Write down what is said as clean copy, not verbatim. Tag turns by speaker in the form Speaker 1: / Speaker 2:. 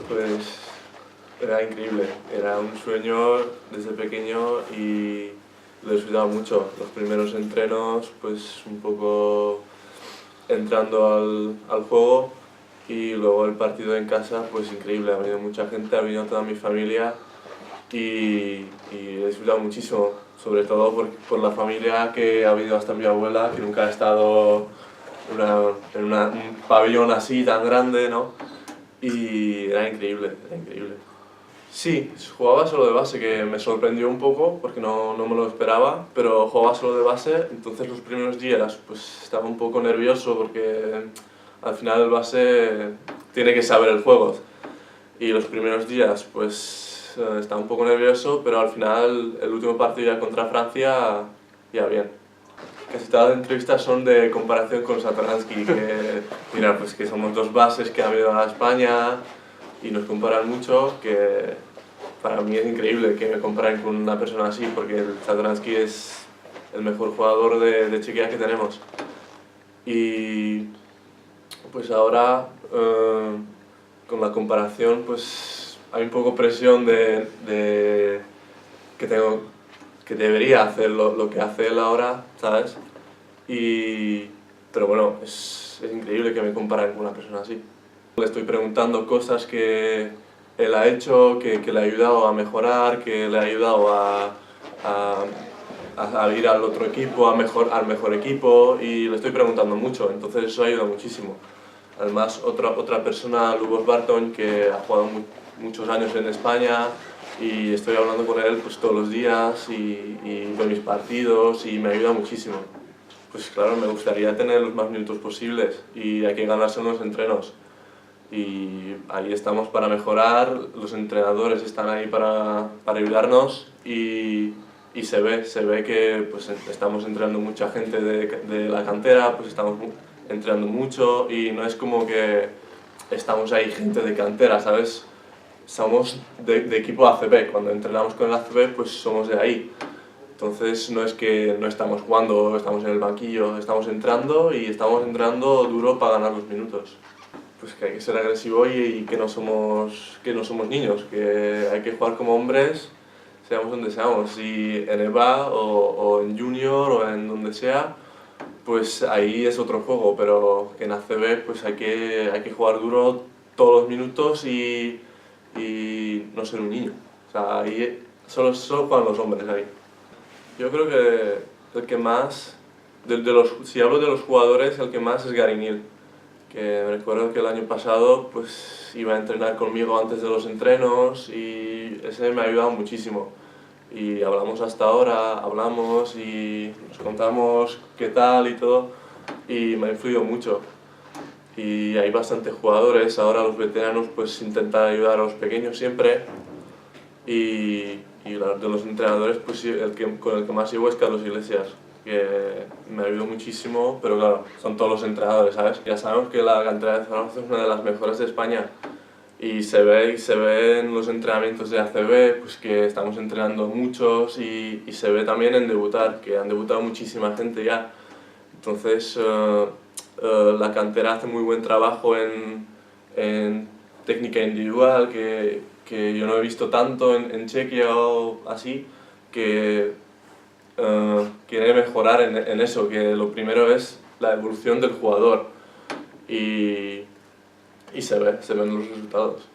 Speaker 1: Pues era increíble, era un sueño desde pequeño y lo he disfrutado mucho. Los primeros entrenos, pues un poco entrando al juego, y luego el partido en casa, pues increíble. Ha venido mucha gente, ha venido toda mi familia y he disfrutado muchísimo, sobre todo por la familia que ha venido hasta mi abuela, que nunca ha estado en un pabellón así tan grande, ¿no? Y era increíble, era increíble. Sí, jugaba solo de base, que me sorprendió un poco porque no me lo esperaba, pero jugaba solo de base. Entonces los primeros días pues estaba un poco nervioso porque al final el base tiene que saber el juego, y los primeros días pues estaba un poco nervioso, pero al final el último partido ya contra Francia, ya bien. Casi todas las entrevistas son de comparación con Satoransky, que mira, pues que somos dos bases que han venido a España y nos comparan mucho, que para mí es increíble que me comparen con una persona así, porque el Satoransky es el mejor jugador de Chequia que tenemos. Y pues ahora, con la comparación, pues hay un poco presión de que tengo, que debería hacer lo que hace él ahora, ¿sabes? Pero bueno, es increíble que me comparen con una persona así. Le estoy preguntando cosas que él ha hecho, que le ha ayudado a mejorar, que le ha ayudado a ir al otro equipo, al mejor equipo, y le estoy preguntando mucho, entonces eso ayuda muchísimo. Además, otra persona, Lubos Barton, que ha jugado muchos años en España, y estoy hablando con él pues todos los días y veo mis partidos y me ayuda muchísimo. Pues claro, me gustaría tener los más minutos posibles y hay que ganarse en los entrenos. Y ahí estamos para mejorar, los entrenadores están ahí para ayudarnos y se ve que pues, estamos entrenando mucha gente de la cantera, pues estamos entrenando mucho y no es como que estamos ahí gente de cantera, ¿sabes? Somos de equipo ACB, cuando entrenamos con el ACB pues somos de ahí. Entonces no es que no estamos jugando, estamos en el banquillo, estamos entrando y estamos entrando duro para ganar los minutos. Pues que hay que ser agresivo y que no somos niños, que hay que jugar como hombres, seamos donde seamos. Si en EVA o en Junior o en donde sea, pues ahí es otro juego, pero que en ACB pues hay que jugar duro todos los minutos y no ser un niño. O sea, ahí solo juegan los hombres ahí. Yo creo que el que más, si hablo de los jugadores, el que más es Gary Neal, que me recuerdo que el año pasado pues iba a entrenar conmigo antes de los entrenos y ese me ha ayudado muchísimo. Y hablamos hasta ahora, hablamos y nos contamos qué tal y todo, y me ha influido mucho. Y hay bastantes jugadores, ahora los veteranos pues intentan ayudar a los pequeños siempre, y de los entrenadores pues con el que más llevo es Carlos Iglesias, que me ayudó muchísimo, pero claro, son todos los entrenadores, ¿sabes? Ya sabemos que la cantera de Zaragoza es una de las mejores de España y se ve en los entrenamientos de ACB pues que estamos entrenando muchos y se ve también en debutar, que han debutado muchísima gente ya. Entonces la cantera hace muy buen trabajo en técnica individual, que yo no he visto tanto en Chequia o así, que quiere mejorar en eso, que lo primero es la evolución del jugador y se ven los resultados.